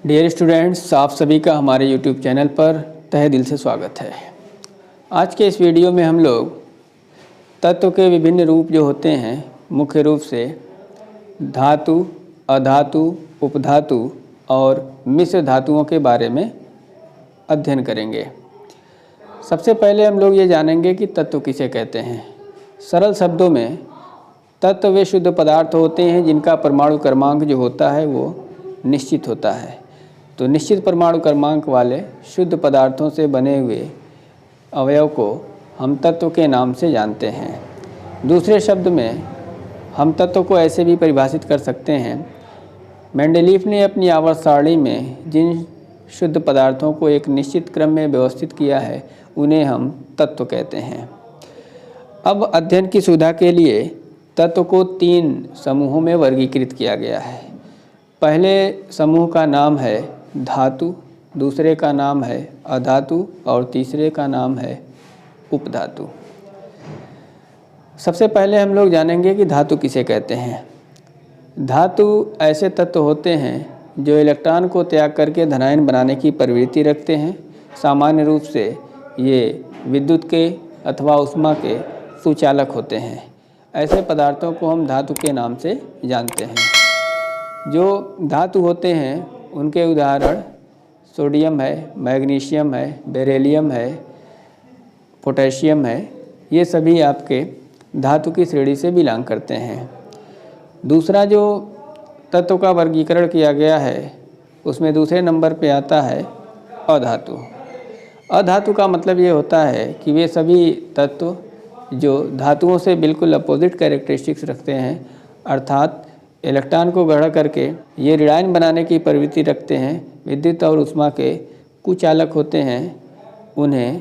Dear students, आप सभी का हमारे यूट्यूब चैनल पर तहे दिल से स्वागत है। आज के इस वीडियो में हम लोग तत्व के विभिन्न रूप जो होते हैं, मुख्य रूप से धातु, अधातु, उपधातु और मिश्र धातुओं के बारे में अध्ययन करेंगे। सबसे पहले हम लोग ये जानेंगे कि तत्व किसे कहते हैं। सरल शब्दों में तत्व वे शुद्ध पदार्थ होते हैं जिनका परमाणु क्रमांक जो होता है वो निश्चित होता है। तो निश्चित परमाणु क्रमांक वाले शुद्ध पदार्थों से बने हुए अवयव को हम तत्व के नाम से जानते हैं। दूसरे शब्द में हम तत्व को ऐसे भी परिभाषित कर सकते हैं। मेंडलीफ ने अपनी आवर्त सारणी में जिन शुद्ध पदार्थों को एक निश्चित क्रम में व्यवस्थित किया है उन्हें हम तत्व कहते हैं। अब अध्ययन की सुविधा के लिए तत्व को 3 समूहों में वर्गीकृत किया गया है। पहले समूह का नाम है धातु, दूसरे का नाम है अधातु और तीसरे का नाम है उपधातु। सबसे पहले हम लोग जानेंगे कि धातु किसे कहते हैं। धातु ऐसे तत्व होते हैं जो इलेक्ट्रॉन को त्याग करके धनायन बनाने की प्रवृत्ति रखते हैं। सामान्य रूप से ये विद्युत के अथवा ऊष्मा के सुचालक होते हैं। ऐसे पदार्थों को हम धातु के नाम से जानते हैं। जो धातु होते हैं उनके उदाहरण सोडियम है, मैग्नीशियम है, बेरिलियम है, पोटेशियम है। ये सभी आपके धातु की श्रेणी से बिलोंग करते हैं। दूसरा जो तत्व का वर्गीकरण किया गया है उसमें दूसरे नंबर पे आता है अधातु। अधातु का मतलब ये होता है कि वे सभी तत्व जो धातुओं से बिल्कुल अपोजिट कैरेक्टरिस्टिक्स रखते हैं, अर्थात इलेक्ट्रॉन को ग्रहण करके ये ऋणायन बनाने की प्रवृत्ति रखते हैं, विद्युत और ऊष्मा के कुचालक होते हैं, उन्हें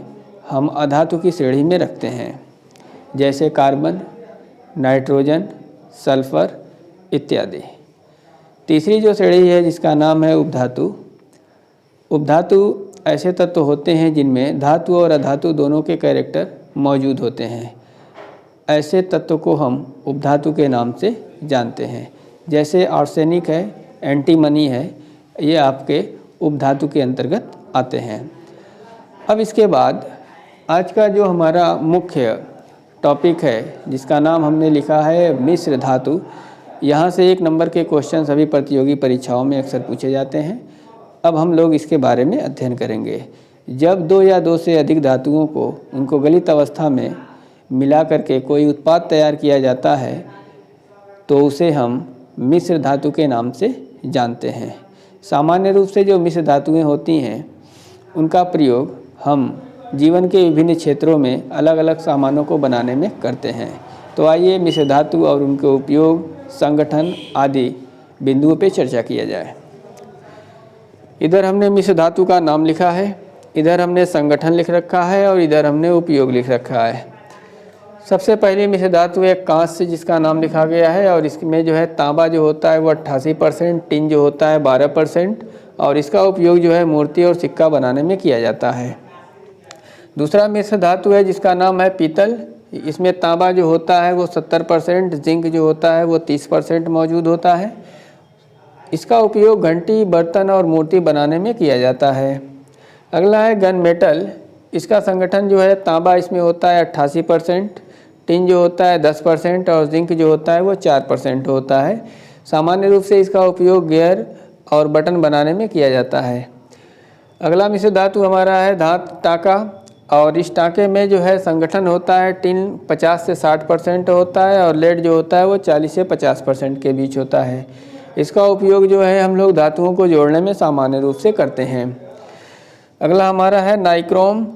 हम अधातु की श्रेणी में रखते हैं। जैसे कार्बन, नाइट्रोजन, सल्फर इत्यादि। तीसरी जो श्रेणी है जिसका नाम है उपधातु। उपधातु ऐसे तत्व होते हैं जिनमें धातु और अधातु दोनों के कैरेक्टर मौजूद होते हैं। ऐसे तत्व को हम उपधातु के नाम से जानते हैं। जैसे आर्सेनिक है, एंटीमनी है, ये आपके उपधातु के अंतर्गत आते हैं। अब इसके बाद आज का जो हमारा मुख्य टॉपिक है जिसका नाम हमने लिखा है मिश्र धातु। यहाँ से 1 नंबर के क्वेश्चन सभी प्रतियोगी परीक्षाओं में अक्सर पूछे जाते हैं। अब हम लोग इसके बारे में अध्ययन करेंगे। जब 2 या 2 से अधिक धातुओं को उनको गलित अवस्था में मिला करके कोई उत्पाद तैयार किया जाता है तो उसे हम मिश्र धातु के नाम से जानते हैं। सामान्य रूप से जो मिश्र धातुएं होती हैं उनका प्रयोग हम जीवन के विभिन्न क्षेत्रों में अलग अलग सामानों को बनाने में करते हैं। तो आइए मिश्र धातु और उनके उपयोग, संगठन आदि बिंदुओं पे चर्चा किया जाए। इधर हमने मिश्र धातु का नाम लिखा है, इधर हमने संगठन लिख रखा है और इधर हमने उपयोग लिख रखा है। सबसे पहले मिश्र धातु एक कांस्य जिसका नाम लिखा गया है और इसमें जो है तांबा जो होता है वो 88%, टिन जो होता है 12% और इसका उपयोग जो है मूर्ति और सिक्का बनाने में किया जाता है। दूसरा मिश्र धातु है जिसका नाम है पीतल। इसमें तांबा जो होता है वो 70%, जिंक जो होता है वो 30% मौजूद होता है। इसका उपयोग घंटी, बर्तन और मूर्ति बनाने में किया जाता है। अगला है गन मेटल। इसका संगठन जो है तांबा इसमें होता है 88%, टिन जो होता है 10% और जिंक जो होता है वो 4% होता है। सामान्य रूप से इसका उपयोग गियर और बटन बनाने में किया जाता है। अगला मिश्र धातु हमारा है टाका और इस टाके में जो है संगठन होता है टिन 50 से 60% होता है और लेड जो होता है वो 40 से 50% के बीच होता है। इसका उपयोग जो है हम लोग धातुओं को जोड़ने में सामान्य रूप से करते हैं। अगला हमारा है नाइक्रोम।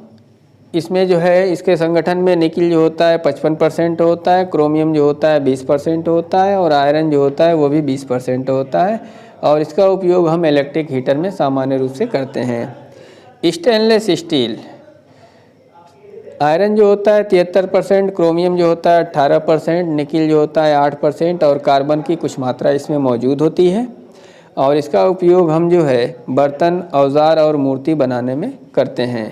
इसमें जो है इसके संगठन में निकिल जो होता है 55% होता है, क्रोमियम जो होता है 20% होता है और आयरन जो होता है वो भी 20% होता है और इसका उपयोग हम इलेक्ट्रिक हीटर में सामान्य रूप से करते हैं। Stainless steel. आयरन जो होता है 73%, क्रोमियम जो होता है 18%, निकिल जो होता है 8% और कार्बन की कुछ मात्रा इसमें मौजूद होती है और इसका उपयोग हम जो है बर्तन, औजार और मूर्ति बनाने में करते हैं।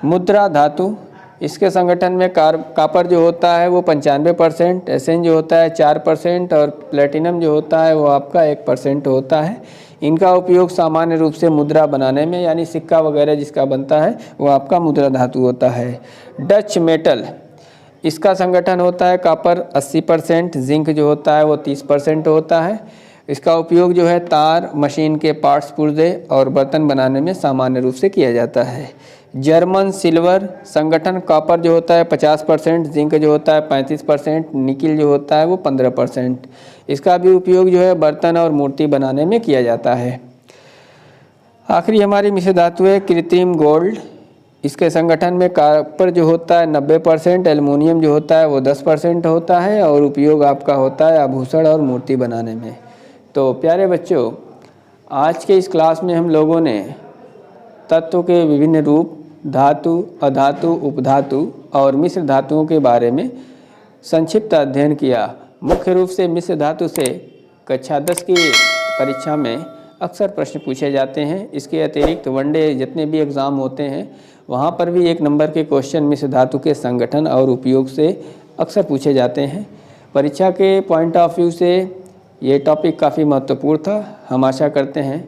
मुद्रा धातु। इसके संगठन में कापर जो होता है वो 95%, एसेन जो होता है 4% और प्लेटिनम जो होता है वो आपका 1% होता है। इनका उपयोग सामान्य रूप से मुद्रा बनाने में, यानी सिक्का वगैरह जिसका बनता है वो आपका मुद्रा धातु होता है। डच मेटल, इसका संगठन होता है कॉपर 80%, जिंक जो होता है वो 30% होता है। इसका उपयोग जो है तार, मशीन के पार्ट्स पुर्जे और बर्तन बनाने में सामान्य रूप से किया जाता है। जर्मन सिल्वर, संगठन कॉपर जो होता है 50%, जिंक जो होता है 35%, निकिल जो होता है वो 15%। इसका भी उपयोग जो है बर्तन और मूर्ति बनाने में किया जाता है। आखिरी हमारी मिश्र धातु है कृत्रिम गोल्ड। इसके संगठन में कॉपर जो होता है 90%, एल्युमिनियम जो होता है वो 10% होता है और उपयोग आपका होता है आभूषण और मूर्ति बनाने में। तो प्यारे बच्चों, आज के इस क्लास में हम लोगों ने तत्व के विभिन्न रूप, धातु, अधातु, उपधातु और मिश्र धातुओं के बारे में संक्षिप्त अध्ययन किया। मुख्य रूप से मिश्र धातु से कक्षा 10 की परीक्षा में अक्सर प्रश्न पूछे जाते हैं। इसके अतिरिक्त वनडे जितने भी एग्ज़ाम होते हैं वहाँ पर भी 1 नंबर के क्वेश्चन मिश्र धातु के संगठन और उपयोग से अक्सर पूछे जाते हैं। परीक्षा के पॉइंट ऑफ व्यू से ये टॉपिक काफ़ी महत्वपूर्ण था। हम आशा करते हैं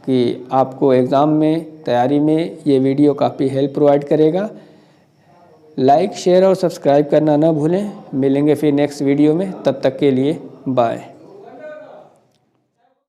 कि आपको एग्ज़ाम में तैयारी में ये वीडियो काफ़ी हेल्प प्रोवाइड करेगा। लाइक, शेयर और सब्सक्राइब करना ना भूलें। मिलेंगे फिर नेक्स्ट वीडियो में, तब तक के लिए बाय।